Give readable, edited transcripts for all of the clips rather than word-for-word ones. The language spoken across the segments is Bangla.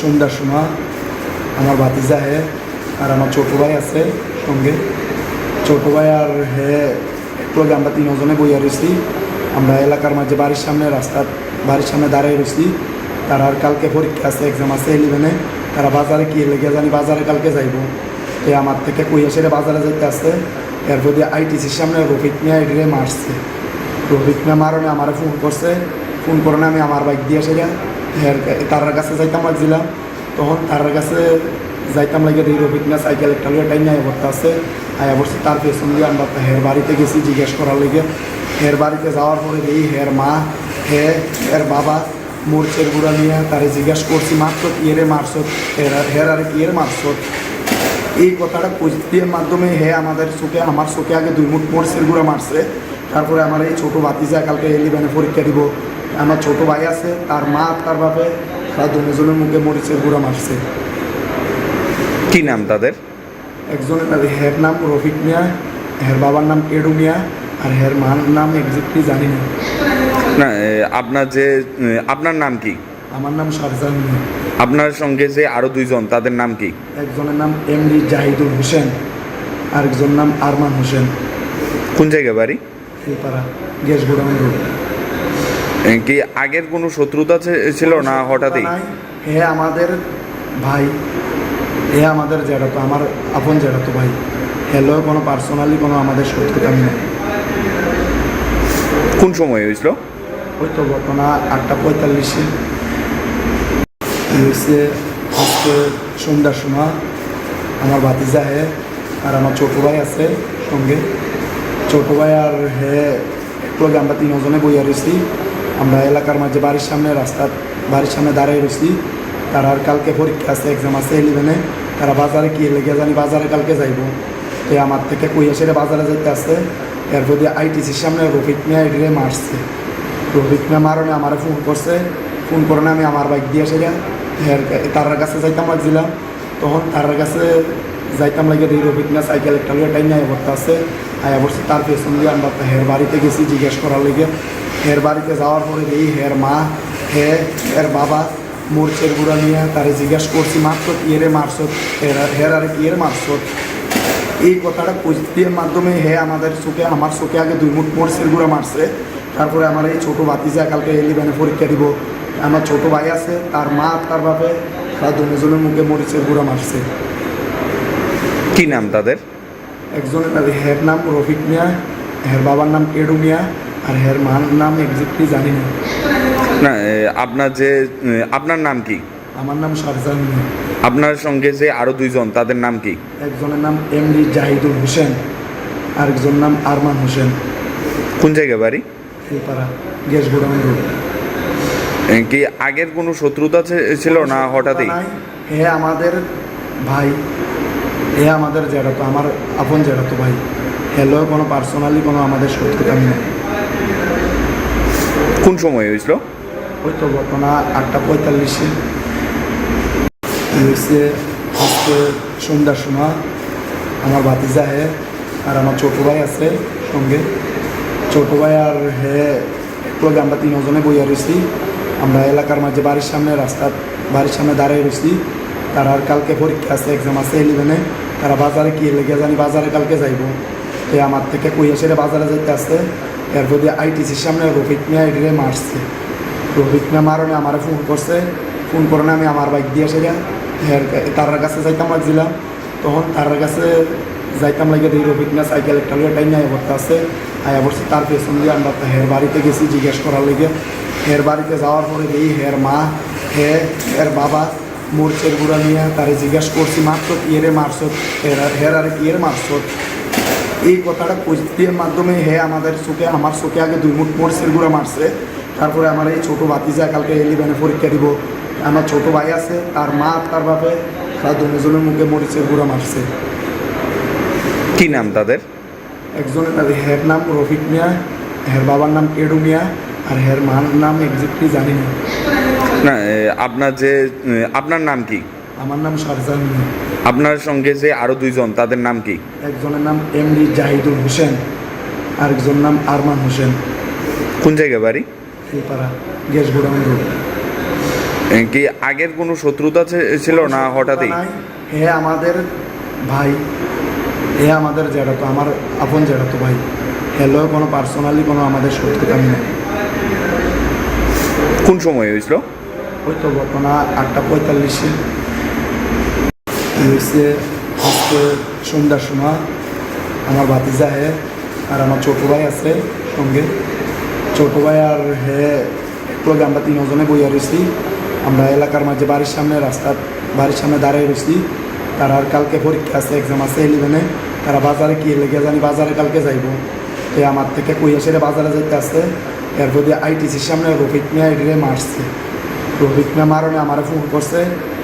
সন্ধ্যার সময় আমার ভাতিজা হে আর আমার ছোটো ভাই আছে সঙ্গে। ছোটো ভাই আর হে একটু আগে আমরা তিনজনে বইয়া রয়েছি। আমরা এলাকার মাঝে বাড়ির সামনে দাঁড়িয়ে রয়েছি। তার আর কালকে পরীক্ষা আছে, এক্সাম আছে 11-এ। তারা বাজারে কি লেগে জানি বাজারে কালকে যাইব। তো আমার থেকে কইয়া সেরে বাজারে যাইতে আসছে। এরপর দিয়ে আইটিসির সামনে রফিক মিয়া এডিরে মারছে। রফিক মিয়া মারণে আমার ফোন করছে। ফোন করে আমি আমার বাইক দিয়ে সেরে তার কাছে যাইতাম লাগছিলাম। তখন তার কাছে যাইতাম লাগে দেখি রফিক মিয়া সাইকেল একটা লোক টাইম আয়া পড়তে আছে। আয়া পড়ছে তার পেছন দিয়ে আমরা হের বাড়িতে গেছি জিজ্ঞেস করার লেগে। হের বাড়িতে যাওয়ার পরে দেখি হের মা হের বাবা মোরচের গুঁড়া নিয়ে তারে জিজ্ঞেস করছি মাত্র কিয়েরে মারছত, হের আরে কিয়েরে মারছত। এই কথাটা কুস্তির মাধ্যমে আমার চোখে আগে 2 মুঠ মরিচের গুঁড়া মারছে। তারপরে আমার এই ছোটো ভাতিজা কালকে 11-এ পরীক্ষা দিব। আমার ছোটো ভাই আছে, তার মা তার বাপে তারা দুজনের মুখে মরিচের গুঁড়া মারছে। কি নাম তাদের? একজনের হের নাম রফিক মিয়া, হের বাবার নাম কেডু মিয়া, আর হের মার নাম এক্সাক্টলি জানি না। না, আপনার নাম কি? আমার নাম শাহজাহান মিয়া। আপনার সঙ্গে যে আরো 2 জন, তাদের নাম কি? একজনের নাম এমডি জাহিদুল হোসেন, আরেকজন নাম আরমান হোসেন। কোন জায়গায় বাড়ি? ফুলপাড়া, গ্যাস গোডাউন রোড। কি আগের কোনো শত্রুতা ছিল না হঠাৎই? হে আমাদের ভাই, হে আমাদের জেঠাতো, আমার আপন জেঠাতো ভাই। হেলো কোনো পার্সোনালি কোনো আমাদের শত্রুতা নেই। কোন সময় হয়েছিল? ওই তো ঘটনা 8:45-এ হয়েছে। আজকে সন্ধ্যার সময় আমার ভাতিজা হে আর আমার ছোটো ভাই আছে সঙ্গে। ছোটো ভাই আর হে একটু আগে আমরা তিনজনে বইয়া রয়েছি। আমরা এলাকার মাঝে বাড়ির সামনে দাঁড়িয়ে রয়েছি। তারা আর কালকে পরীক্ষা আছে, এক্সাম আছে 11-এ। তারা বাজারে কি লেগে জানি বাজারে কালকে যাইব। তো আমার থেকে কইয়া সেরে বাজারে যাইতে আসছে। এরপর দিয়ে আইটিসির সামনে রফিক মিয়া এডিরে মারছে। রফিক মিয়া মারণে আমার ফোন করছে। ফোন করে আমি আমার বাইক দিয়ে সেরে তার কাছে যাইতাম লাগছিলাম। তখন তার কাছে যাইতাম লাগে দেখি রফিক মিয়া সাইকেল একটা লোক টাইম আয়া পড়তে আছে। আয়া পড়ছে তার পেছন দিয়ে আমরা হের বাড়িতে গেছি জিজ্ঞেস করার লেগে। হের বাড়িতে যাওয়ার পরে দেখি হের মা হের বাবা মোরচের গুঁড়া নিয়ে তারে জিজ্ঞেস করছি মাত্র কিয়েরে মারছত, হের আরে কিয়েরে মারছত। এই কথাটা কুস্তির মাধ্যমে আমার চোখে আগে 2 মুঠ মরিচের গুঁড়া মারছে। তারপরে আমার এই ছোটো ভাতিজা কালকে 11-এ পরীক্ষা দিব। আমার ছোটো ভাই আছে, তার মা তার বাপে তারা দুজনের মুখে মরিচের গুঁড়া মারছে। কি নাম তাদের? একজনের হের নাম রফিক মিয়া, হের বাবার নাম কেডু মিয়া, আর হের মার নাম এক্সাক্টলি জানি না। না, আপনার নাম কি? আমার নাম শাহজাহান মিয়া। আপনার সঙ্গে যে আরো 2 জন, তাদের নাম কি? একজনের নাম এমডি জাহিদুল হোসেন, আরেকজন নাম আরমান হোসেন। কোন জায়গায় বাড়ি? ফুলপাড়া, গ্যাস গোডাউন রোড। কি আগের কোনো শত্রুতা ছিল না হঠাৎই? হে আমাদের ভাই, হে আমাদের জেঠাতো, আমার আপন জেঠাতো ভাই। হেলো কোনো পার্সোনালি কোনো আমাদের শত্রুতা নেই। কোন সময় হয়েছিল? ওই তো ঘটনা 8:45-এ হয়েছে। আজকে সন্ধ্যার সময় আমার ভাতিজা হে আর আমার ছোটো ভাই আছে সঙ্গে। ছোটো ভাই আর হে একটু আগে আমরা তিনজনে বইয়া রয়েছি। আমরা এলাকার মাঝে বাড়ির সামনে দাঁড়িয়ে রয়েছি। তারা আর কালকে পরীক্ষা আছে, এক্সাম আছে 11-এ। তারা বাজারে কি লেগে জানি বাজারে কালকে যাইব। তো আমার থেকে কইয়া সেরে বাজারে যাইতে আসছে। এরপর দিয়ে আইটিসির সামনে রফিক মিয়া এডিরে মারছে। রফিক মিয়া মারণে আমার ফোন করছে। ফোন করে আমি আমার বাইক দিয়ে সেরে তার কাছে যাইতাম লাগছিলাম। তখন তার কাছে যাইতাম লাগে দেখি রফিক মিয়া সাইকেল একটা লোক টাইম আয়া পড়তে আছে। আয়া পড়ছে তার পেছন দিয়ে আমরা হের বাড়িতে গেছি জিজ্ঞেস করার লেগে। হের বাড়িতে যাওয়ার পরে দেখি হের মা হের বাবা মোরচের গুঁড়া নিয়ে তারে জিজ্ঞেস করছি মাত্র কিয়েরে মারছত, হের আরে কিয়েরে মারছত। এই কথাটা কুস্তির মাধ্যমে আমার চোখে আগে 2 মুঠ মরিচের গুঁড়া মারছে। তারপরে আমার এই ছোটো ভাতিজা কালকে 11-এ পরীক্ষা দিব। আমার ছোটো ভাই আছে, তার মা তার বাপে তারা দুজনের মুখে মরিচের গুঁড়া মারছে। কি নাম তাদের? একজনের হের নাম রফিক মিয়া, হের বাবার নাম কেডু মিয়া, আর হের মার নাম এক্সাক্টলি জানি না। না, আপনার নাম কি? আমার নাম শাহজাহান মিয়া। আপনার সঙ্গে যে আরো 2 জন, তাদের নাম কি? একজনের নাম এমডি জাহিদুল হোসেন, আরেকজন নাম আরমান হোসেন। কোন জায়গায় বাড়ি? ফুলপাড়া, গ্যাস গোডাউন রোড। কি আগের কোনো শত্রুতা ছিল না হঠাৎই? নাই, হে আমাদের ভাই, হে আমাদের জেঠাতো, আমার আপন জেঠাতো ভাই। হ্যালো, কোনো পার্সোনালি কোনো আমাদের শত্রুতা নেই। কোন সময় হয়েছিল? ওই তো ঘটনা 8:45 হয়েছে। আজকে সন্ধ্যার সময় আমার ভাতিজা হে আর আমার ছোটো ভাই আছে সঙ্গে। ছোটো ভাই আর হে একলগে আমরা তিনজনে বইয়া রয়েছি। আমরা এলাকার মাঝে বাড়ির সামনে বাড়ির সামনে দাঁড়িয়ে রয়েছি। তার আর কালকে পরীক্ষা আছে, এক্সাম আছে 11-এ। তারা বাজারে কি লেগে জানি বাজারে কালকে যাইব। তো আমার থেকে কইয়া সেরে বাজারে যাইতে আসছে। এরপর দিয়ে আইটিসির সামনে রফিক মিয়া আইডিরে মারছে। রফিক মিয়া মারণে আমার ফোন করছে।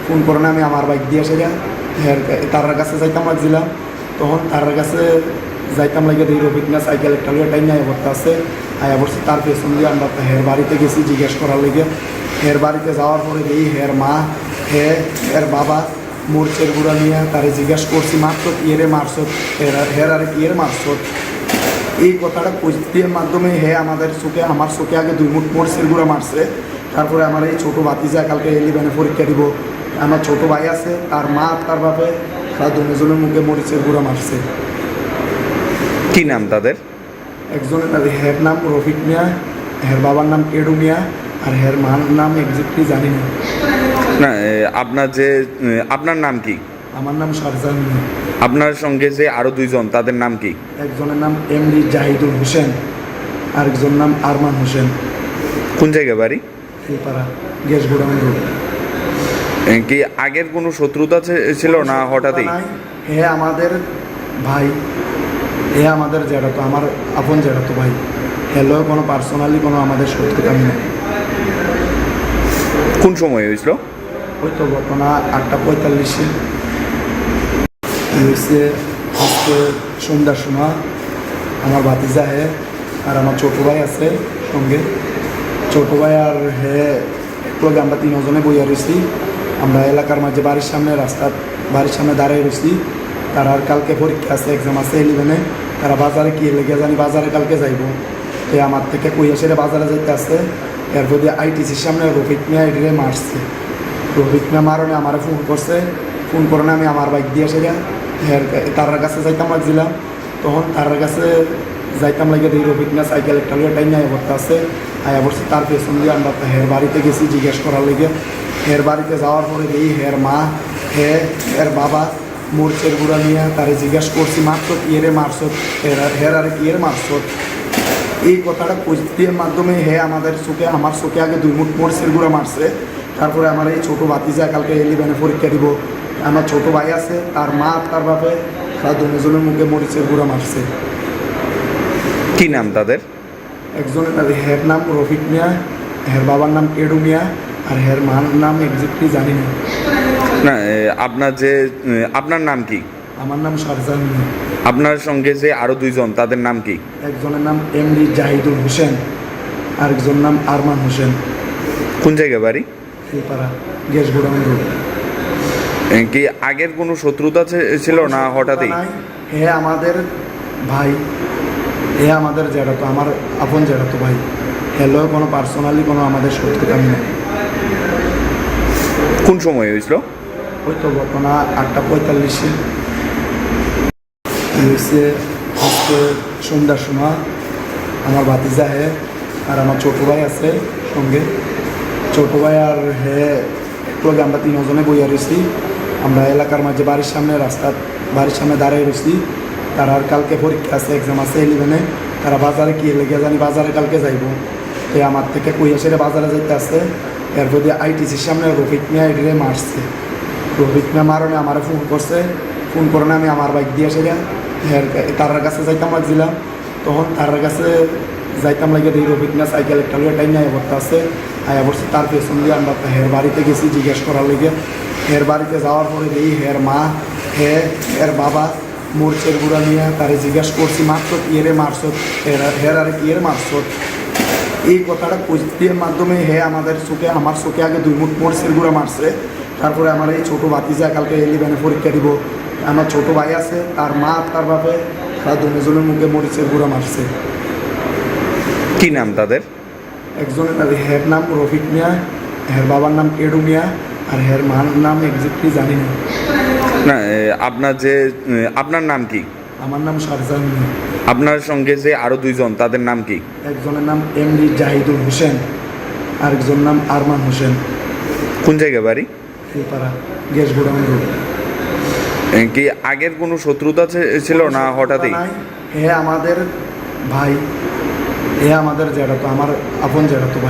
ফোন করে আমি আমার বাইক দিয়ে সেরা তার কাছে যাইতাম লাগছিলাম। তখন তার কাছে যাইতাম লাগে দেখি রফিক মিয়া সাইকেল একটা লোক টাইম আয়া পড়তে আছে। আয়া পড়ছে তার পেছন দিয়ে আমরা হের বাড়িতে গেছি জিজ্ঞেস করার লেগে। হের বাড়িতে যাওয়ার পরে দেখি হের মা, হের বাবা মোরচের গুঁড়া নিয়ে তারে জিজ্ঞেস করছি মাত্র কিয়েরে মারছত, হের আরে কিয়ের মারছত। এই কথাটা কুস্তির মাধ্যমে আমার চোখে আগে 2 মুঠ মোরচের গুঁড়া মারছে। তারপরে আমার এই ছোটো ভাতিজা কালকে 11-এ পরীক্ষা দিব। আমার ছোটো ভাই আছে, তার মা তার বাপে, তারা দুজনের মুখে মরিচের গুঁড়া মারছে। কি নাম তাদের? একজনের হের নাম রফিক মিয়া, হের বাবার নাম কেডু মিয়া, আর হের মার নাম এক্সাক্টলি জানি না। না, আপনার নাম কি? আমার নাম শারজান মিয়া। আপনার সঙ্গে যে আরো 2জন, তাদের নাম কি? একজনের নাম এমডি জাহিদুল হোসেন, আরেকজন নাম আরমান হোসেন। কোন জায়গায় বাড়ি? Shilpara, gas godown road. কি আগের কোনো শত্রুতা ছিল না হঠাৎই? নাই, হে আমাদের ভাই, হে আমাদের জেঠাতো, আমার আপন জেঠাতো ভাই। হ্যালো, কোনো পার্সোনালি কোনো আমাদের শত্রুতা নেই। কোন সময় হয়েছিল? ওই তো ঘটনা 8:45 হয়েছে। আজকে সন্ধ্যার সময় আমার ভাতিজা হে আর আমার ছোটো ভাই আছে সঙ্গে। ছোটো ভাই আর হে একলগে আমরা তিনজনে বইয়া রয়েছি। আমরা এলাকার মাঝে বাড়ির সামনে দাঁড়িয়ে রয়েছি। তার আর কালকে পরীক্ষা আছে, এক্সাম আছে 11-এ। তারা বাজারে কি লেগে জানি বাজারে কালকে যাইব। তো আমার থেকে কইয়া সেরে বাজারে যাইতে আসছে। এরপর দিয়ে আইটিসির সামনে রফিক মিয়া আইডিরে মারছে। রফিক মিয়া মারণে আমার ফোন করছে। ফোন করে আমি আমার বাইক দিয়ে সেরা তার কাছে যাইতাম লাগছিলাম। তখন তার কাছে যাইতাম লাগে দেখি রফিক মিয়া সাইকেল একটা লোক টাইম আয়া পড়তে আছে। আয়া পড়ছে তার পেছন দিয়ে আমরা হের বাড়িতে গেছি জিজ্ঞেস করার লেগে। হের বাড়িতে যাওয়ার পরে দেখি হের মা, হের বাবা মোরচের গুঁড়া নিয়ে তারে জিজ্ঞেস করছি মাত্র কিয়েরে মারছত, হের আরে কিয়ের মারছত। এই কথাটা কুস্তির মাধ্যমে আমার চোখে আগে 2 মুঠ মরিচের গুঁড়া মারছে। তারপরে আমার এই ছোটো ভাতিজা কালকে 11-এ পরীক্ষা দিব। আমার ছোটো ভাই আছে, তার মা তার বাপে, তারা দুজনের মুখে মরিচের গুঁড়া মারছে। কি নাম তাদের? একজনের হের নাম রফিক মিয়া, হের বাবার নাম কেডু মিয়া, আর হের মার নাম এক্সাক্টলি জানি না। না, আপনার নাম কি? আমার নাম শারজান মিয়া। আপনার সঙ্গে যে আরো 2জন, তাদের নাম কি? একজনের নাম এমডি জাহিদুল হোসেন, আরেকজন নাম আরমান হোসেন। কোন জায়গায় বাড়ি? Shilpara, gas godown road. কি আগের কোনো শত্রুতা ছিল না হঠাৎই? নাই, হে আমাদের ভাই, হে আমাদের জেঠাতো, আমার আপন জেঠাতো ভাই। হ্যালো, কোনো পার্সোনালি কোনো আমাদের শত্রুতা নেই। কোন সময় হয়েছিল? ওই তো ঘটনা 8:45 হয়েছে। আজকে সন্ধ্যার সময় আমার ভাতিজা হে আর আমার ছোটো ভাই আছে সঙ্গে। ছোটো ভাই আর হে একলগে আমরা তিনজনে বইয়া রয়েছি। আমরা এলাকার মাঝে বাড়ির সামনে দাঁড়িয়ে রয়েছি। তারা আর কালকে পরীক্ষা আছে, এক্সাম আছে 11-এ। তারা বাজারে কি লেগে জানি বাজারে কালকে যাইব। তো আমার থেকে কইয়া সেরে বাজারে যাইতে আসছে। এরপর দিয়ে আইটিসির সামনে রফিক মিয়া আইডিরে মারছে। রফিক মিয়া মারণে আমার ফোন করছে। ফোন করে আমি আমার বাইক দিয়ে সেরা তার কাছে যাইতাম লাগছিলাম। তখন তার কাছে যাইতাম লাগে দেখি রফিক মিয়া সাইকেল একটা লোক টাইম আয়া পড়তে আছে। আয়া পড়ছে তার পেছন দিয়ে আমরা হের বাড়িতে গেছি জিজ্ঞেস করার লেগে। হের বাড়িতে যাওয়ার পরে দেখি হের মা, হের বাবা মোরচের গুঁড়া নিয়ে তারে জিজ্ঞেস করছি মাত্র কিয়েরে মারছত, হের আরে কিয়ের মারছত। এই কথাটা কুস্তির মাধ্যমে আমার চোখে আগে 2 মুঠ মরিচের গুঁড়া মারছে। তারপরে আমার এই ছোটো ভাতিজা কালকে 11-এ পরীক্ষা দিব। আমার ছোটো ভাই আছে, তার মা তার বাপে, তারা দুজনের মুখে মরিচের গুঁড়া মারছে। কি নাম তাদের? একজনের হের নাম রফিক মিয়া, হের বাবার নাম এডু মিয়া আর হের মার নাম এক্সাক্টলি জানি না। না আপনার যে আপনার নাম কি? আমার নাম শারজাহান মিয়া। আপনার সঙ্গে যে আরো দুইজন তাদের নাম কি? একজনের নাম এমডি জাহিদুল হোসেন, আরেকজনের নাম আরমান হোসেন। কোন জায়গা বাড়ি? ফুলপাড়া গ্যাস গোডাউন রোড। কি আগের কোনো শত্রুতা ছিল না হঠাৎই? হে আমাদের ভাই, হে আমাদের জ্যাঠাতো, আমার আপন জ্যাঠাতো ভাই।